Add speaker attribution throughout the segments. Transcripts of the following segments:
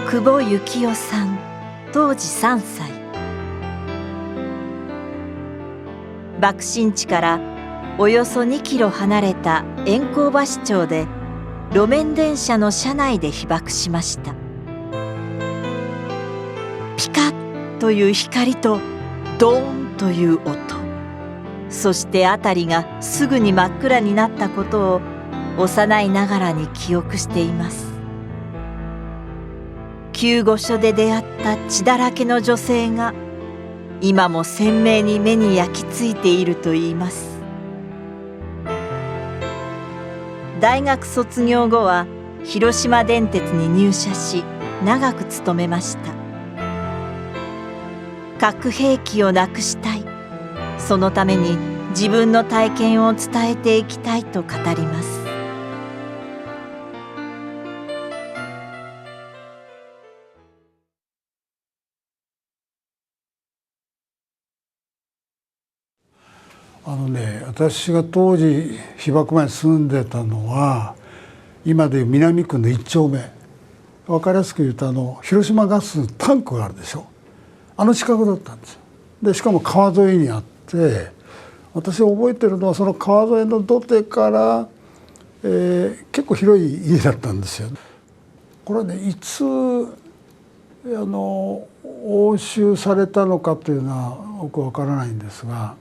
Speaker 1: 久保幸男さん、当時3歳。爆心地からおよそ2キロ離れた円光橋町で路面電車の車内で被爆しました。ピカッという光とドーンという音、そして辺りがすぐに真っ暗になったことを幼いながらに記憶しています。救護所で出会った血だらけの女性が今も鮮明に目に焼き付いているといいます。大学卒業後は広島電鉄に入社し長く勤めました。核兵器をなくしたい、そのために自分の体験を伝えていきたいと語ります。
Speaker 2: 私が当時被爆前に住んでたのは今でいう南区の1丁目、分かりやすく言うと広島ガスタンクがあるでしょ、あの近くだったんですよ。でしかも川沿いにあって、私覚えてるのはその川沿いの土手から、結構広い家だったんですよ。これはね、いつ押収されたのかというのはよく分からないんですが、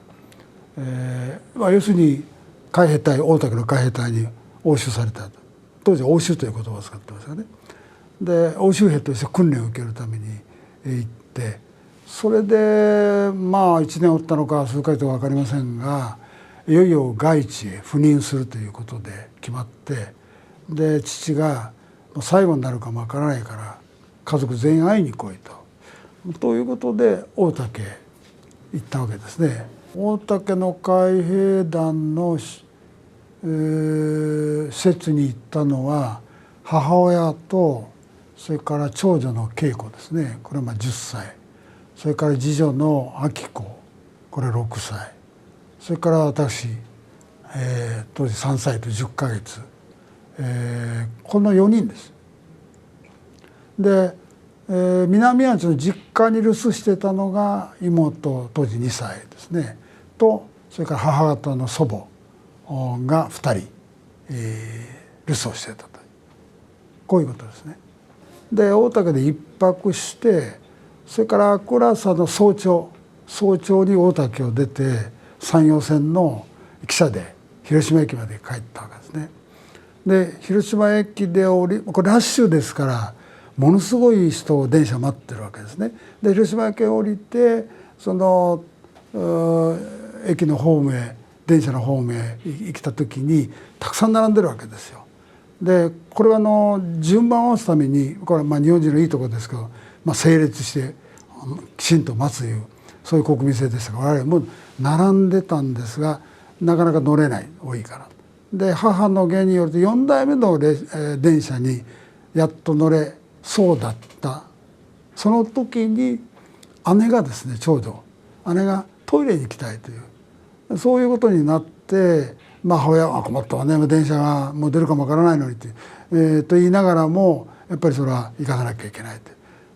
Speaker 2: 要するに海兵隊、大竹の海兵隊に押収された。当時は押収という言葉を使ってましたね。で押収兵として訓練を受けるために行って、それで1年おったのか数ヶ月か分かりませんが、いよいよ外地へ赴任するということで決まって、で父が最後になるかも分からないから家族全員会いに来いということで大竹へ行ったわけですね。大竹の海兵団の、施設に行ったのは母親とそれから長女の恵子ですね、これは10歳、それから次女の明子、これ6歳、それから私、当時3歳と10ヶ月、この4人です。で、南阿智の実家に留守してたのが妹、当時2歳ですねと、それから母方の祖母が2人、留守をしてたと、こういうことですね。で大竹で一泊して、それから明く朝の早朝に大竹を出て山陽線の汽車で広島駅まで帰ったわけですね。で広島駅でこれラッシュですからものすごい人を電車待ってるわけですね。で広島駅を降りてその駅のホームへ、電車のホームへ来た時にたくさん並んでるわけですよ。でこれは順番を合わすために、これは日本人のいいところですけど、整列してきちんと待ついう、そういう国民性でしたから我々も並んでたんですが、なかなか乗れない、多いから。で母の言によると4代目の電車にやっと乗れそうだった、その時に姉がですね、長女姉がトイレに行きたいという、そういうことになって、母親は困ったわね、電車がもう出るかもわからないのにって、と言いながらもやっぱりそれは行かなきゃいけないと。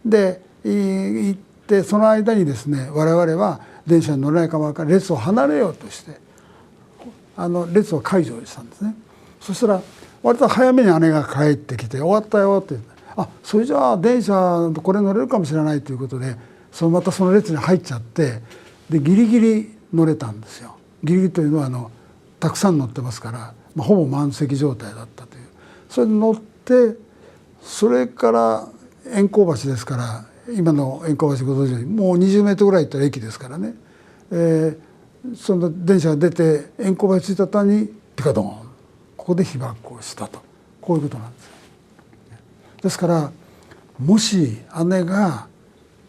Speaker 2: で行ってその間にですね、我々は電車に乗れないかもわからない列を離れようとして列を解除したんですね。そしたら割と早めに姉が帰ってきて「終わったよ」って言って「あ、それじゃあ電車これ乗れるかもしれない」ということでまたその列に入っちゃって、でギリギリ乗れたんですよ。ギリギリというのはたくさん乗ってますから、ほぼ満席状態だったという。それで乗って、それから円光橋ですから、今の円光橋ご存知のようにもう20メートルぐらい行ったら駅ですからね、その電車が出て円光橋着いた途端にピカドン、ここで被爆をしたと、こういうことなんですよ。ですからもし姉が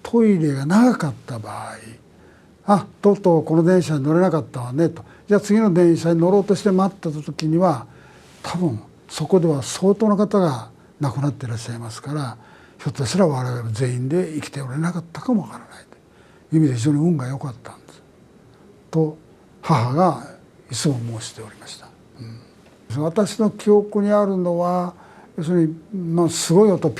Speaker 2: トイレが長かった場合、あ、とうとうこの電車に乗れなかったわねと、じゃあ次の電車に乗ろうとして待ってた時には多分そこでは相当の方が亡くなっていらっしゃいますから、ひょっとしたら我々全員で生きておれなかったかもわからないという意味で非常に運が良かったんですと母がいつも申しておりました。私の記憶にあるのは、要するに、すごい音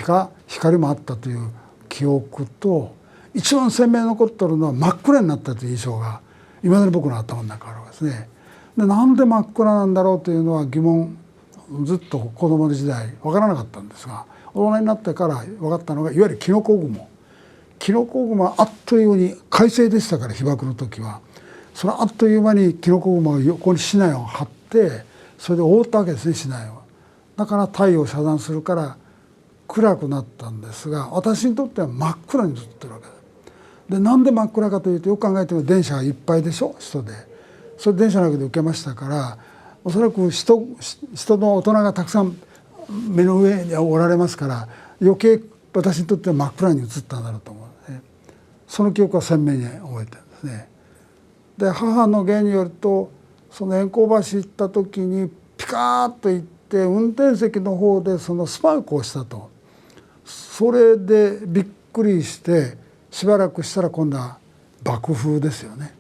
Speaker 2: 光もあったという記憶と、一番鮮明に残ってるのは真っ暗になったという印象がいまだに僕の頭の中にあるわけですね。でなんで真っ暗なんだろうというのは疑問、ずっと子供の時代分からなかったんですが、大人になってから分かったのがいわゆるキノコ雲。キノコ雲はあっという間に快晴でしたから、被爆の時はそれはあっという間にキノコ雲が横に市内を張って、それで覆ったわけですね、市内を。だから太陽を遮断するから暗くなったんですが、私にとっては真っ暗に映ってるわけです。でなんで真っ暗かというと、よく考えても電車がいっぱいでしょ、人で。それ電車の中で受けましたから、おそらく人の大人がたくさん目の上におられますから、余計私にとっては真っ暗に映ったんだろうと思うね。その記憶は鮮明に覚えてるんですね。で母の言によると、その円光橋行った時にピカーッと行って運転席の方でそのスパークをしたと。それでびっくりして、しばらくしたら今度は爆風ですよね。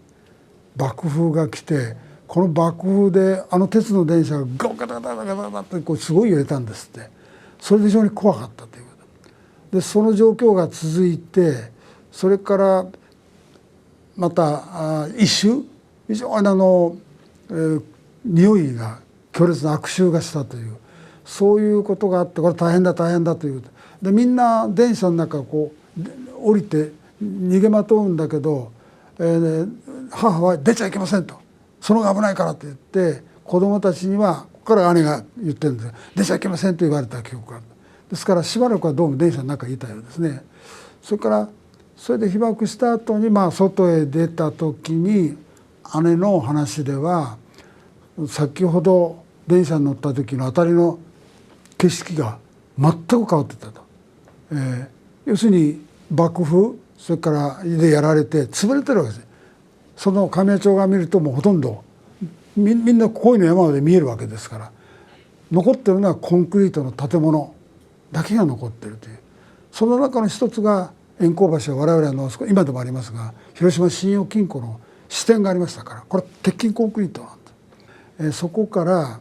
Speaker 2: 爆風が来て、この爆風で鉄の電車がガタガタガタガタってこうすごい揺れたんですって。それで非常に怖かったということで、その状況が続いて、それからまた異臭、非常に匂いが強烈な悪臭がしたという、そういうことがあって、これ大変だ大変だという。でみんな電車の中こう降りて逃げまとうんだけど、母は出ちゃいけませんと、その方が危ないからって言って、子供たちには、ここから姉が言ってるんですが、出ちゃいけませんと言われた記憶がある。ですからしばらくはどうも電車の中にいたようですね。それからそれで被爆した後に外へ出た時に、姉の話では、先ほど電車に乗った時の辺りの景色が全く変わってたと。要するに爆風、それからでやられて潰れてるわけです。その神谷町が見るともうほとんどみんな恋の山まで見えるわけですから、残ってるのはコンクリートの建物だけが残ってるという。その中の一つが円光橋は、我々の今でもありますが、広島信用金庫の支店がありましたから、これ鉄筋コンクリートなんです。そこから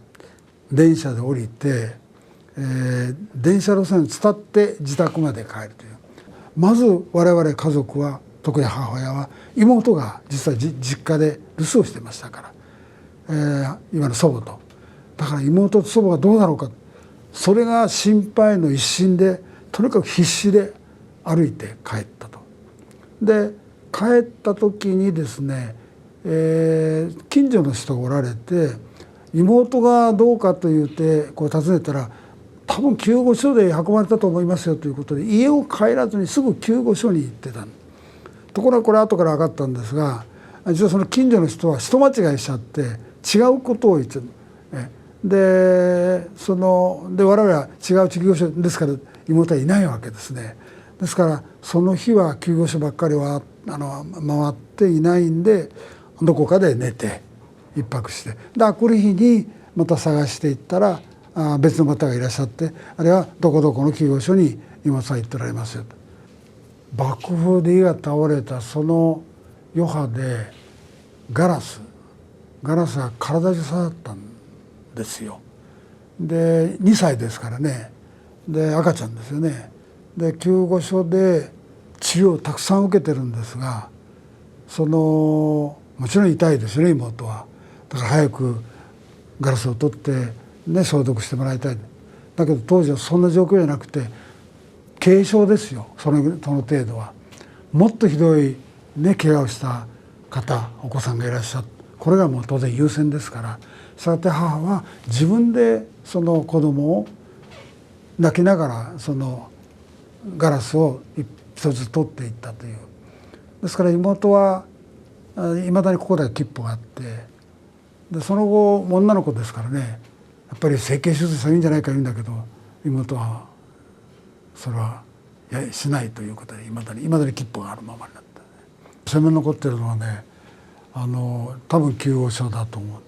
Speaker 2: 電車で降りて、電車路線を伝って自宅まで帰るという。まず我々家族は、特に母親は、妹が実は実家で留守をしてましたから、今の祖母と。だから妹と祖母がどうだろうか、それが心配の一心で、とにかく必死で歩いて帰ったと。で帰った時にですね、近所の人がおられて、妹がどうかと言ってこう訪ねたら、多分救護所で運ばれたと思いますよということで、家を帰らずにすぐ救護所に行ってた。ところがこれ後から分かったんですが、実はその近所の人は人間違いしちゃって違うことを言ってる。で我々は違う救護所ですから、妹はいないわけですね。ですからその日は救護所ばっかりは回っていないんで、どこかで寝て一泊して、で明くる日にまた探していったら、別の方がいらっしゃって、あれはどこどこの救護所に妹さん行っておられますよと。爆風で家が倒れたその余波でガラスが体中刺さったんですよ。で2歳ですからね。で赤ちゃんですよね。で救護所で治療をたくさん受けてるんですが、もちろん痛いですよね、妹は。だから早くガラスを取って消毒してもらいたい。だけど当時はそんな状況じゃなくて、軽症ですよ、その程度は。もっとひどい怪我をした方、お子さんがいらっしゃる。これがもう当然優先ですから、そうやって母は自分でその子供を泣きながらそのガラスを一つ取っていったという。ですから妹はいまだにここでは切符があって、でその後女の子ですからね、やっぱり整形手術したらいいんじゃないか言うんだけど、妹はそれはしないということで、いまだに切符があるままになった。鮮明に残ってるのはね、多分救護所だと思う。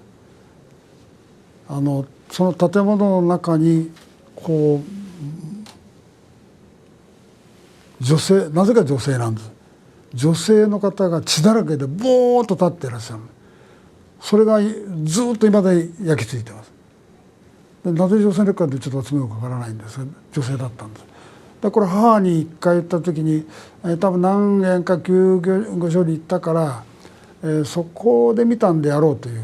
Speaker 2: その建物の中にこう女性、なぜか女性なんです。女性の方が血だらけでボーッと立っていらっしゃる。それがずっといまだに焼き付いてます。でなぜ女性劣化ってちょっと私もよくわからないんですが女性だったんです。でこれ母に一回言った時に多分何軒か救護所に行ったから、そこで見たんでやろうという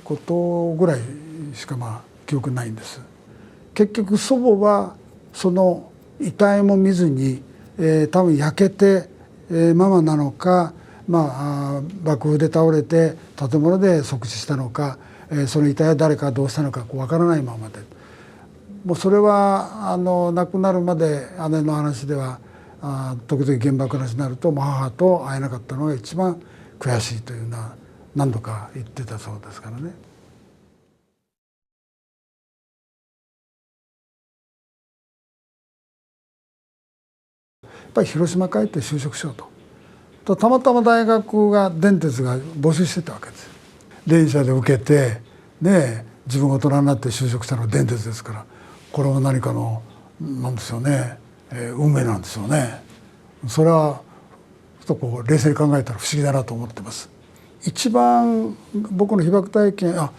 Speaker 2: ことぐらいしか記憶ないんです。結局祖母はその遺体も見ずに、多分焼けて、ママなのか、爆風で倒れて建物で即死したのか、その遺体は誰かどうしたのかわからないままで、もうそれは亡くなるまで姉の話では時々原爆の話になると母と会えなかったのが一番悔しいというのは何度か言ってたそうですからね。やっぱり広島帰って就職しようと。たまたま大学が電鉄が募集してたわけですよ。電車で受けてね、自分が大人になって就職したのが電鉄ですから、これは何かのなんですよね、運命なんですよね。それはふとこう冷静に考えたら不思議だなと思ってます。一番僕の被爆体験、や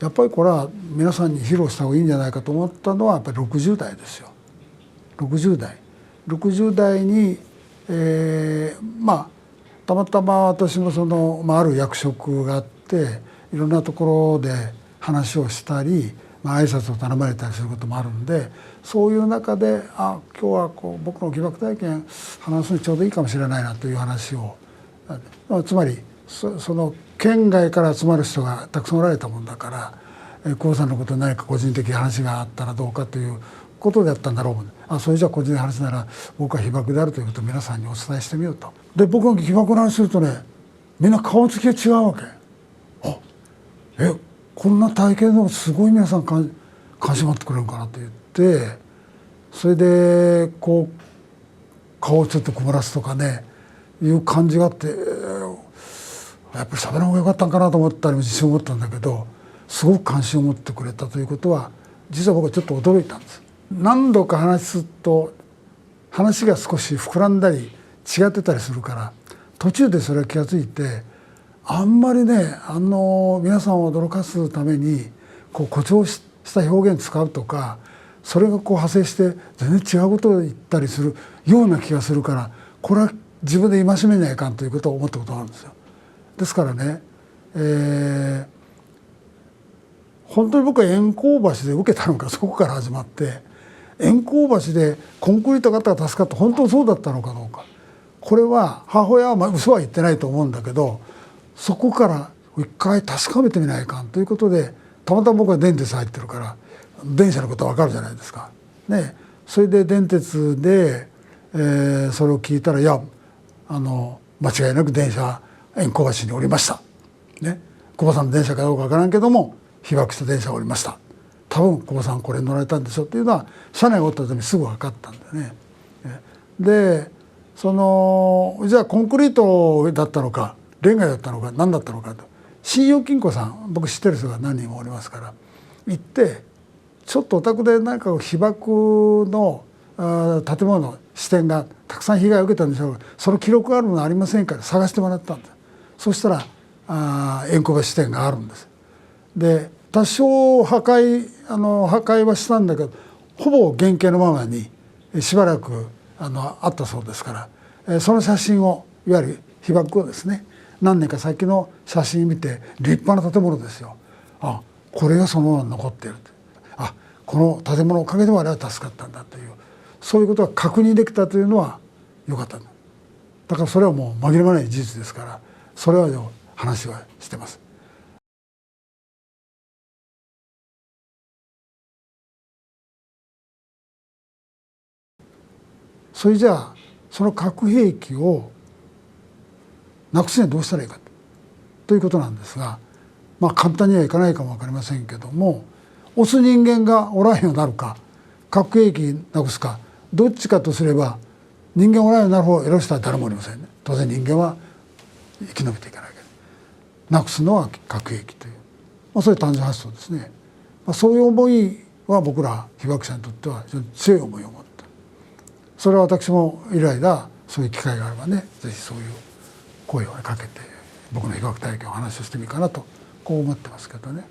Speaker 2: っぱりこれは皆さんに披露した方がいいんじゃないかと思ったのはやっぱり60代ですよ。60代に、たまたま私もある役職があっていろんなところで話をしたり、挨拶を頼まれたりすることもあるんで、そういう中で今日は僕の被爆体験話すのにちょうどいいかもしれないなという話を、つまりその県外から集まる人がたくさんおられたもんだから、久保さんのことに何か個人的話があったらどうかということであったんだろう。それじゃあ個人的話なら僕は被爆であるということを皆さんにお伝えしてみようと。で僕が被爆の話するとね、みんな顔つきが違うわけ。こんな体験のすごい皆さん関心持ってくれるかなと言って、それでこう顔をちょっと曇らすとかねいう感じがあって、やっぱり喋らん方がよかったんかなと思ったりも自信を持ったんだけど、すごく関心を持ってくれたということは実は僕はちょっと驚いたんです。何度か話すと話が少し膨らんだり違ってたりするから、途中でそれは気が付いて、あんまりね皆さんを驚かすために誇張した表現使うとか、それが派生して全然違うことを言ったりするような気がするから、これは自分で戒めないかんということを思ったことなんですよ。ですからね、本当に僕は円光橋で受けたのか、そこから始まって、円光橋でコンクリート型が助かって本当そうだったのかどうか、これは母親は嘘は言ってないと思うんだけど、そこから一回確かめてみないかんということで、たまたま僕は電鉄入ってるから電車のことは分かるじゃないですか。ね、それで電鉄で、それを聞いたら、間違いなく電車円光橋に降りました。ね、久保さんの電車かどうか分からんけども被爆した電車が降りました。多分久保さんこれに乗られたんでしょっていうのは車内がおった時にすぐ分かったんだよね。でじゃあコンクリートだったのかレンガだったのか何だったのかと、信用金庫さん僕知ってる人が何人もおりますから行って、ちょっとお宅で何か被爆の建物の支店がたくさん被害を受けたんでしょうが、その記録があるものありませんか、探してもらったんです。そしたら円光橋支店があるんです。で多少破壊はしたんだけど、ほぼ原型のままにしばらくあったそうですから、その写真をいわゆる被爆をですね、何年か先の写真見て立派な建物ですよ。これがそのまま残っている。この建物のおかげで我々は助かったんだという、そういうことが確認できたというのは良かった。だからそれはもう紛れもない事実ですから、それは話はしてます。それじゃあその核兵器をなくすにはどうしたらいいかということなんですが、簡単にはいかないかも分かりませんけども、押す人間がおらんようになるか核兵器なくすか、どっちかとすれば人間おらんようになる方を選ぶ人は誰もおりませんね。当然人間は生き延びていかないけど、なくすのは核兵器という、そういう単純発想ですね。そういう思いは僕ら被爆者にとっては非常に強い思いを持った。それは私も以来だ、そういう機会があればね、ぜひそういう声をかけて僕の被爆体験を話をしてみるかなとこう思ってますけどね。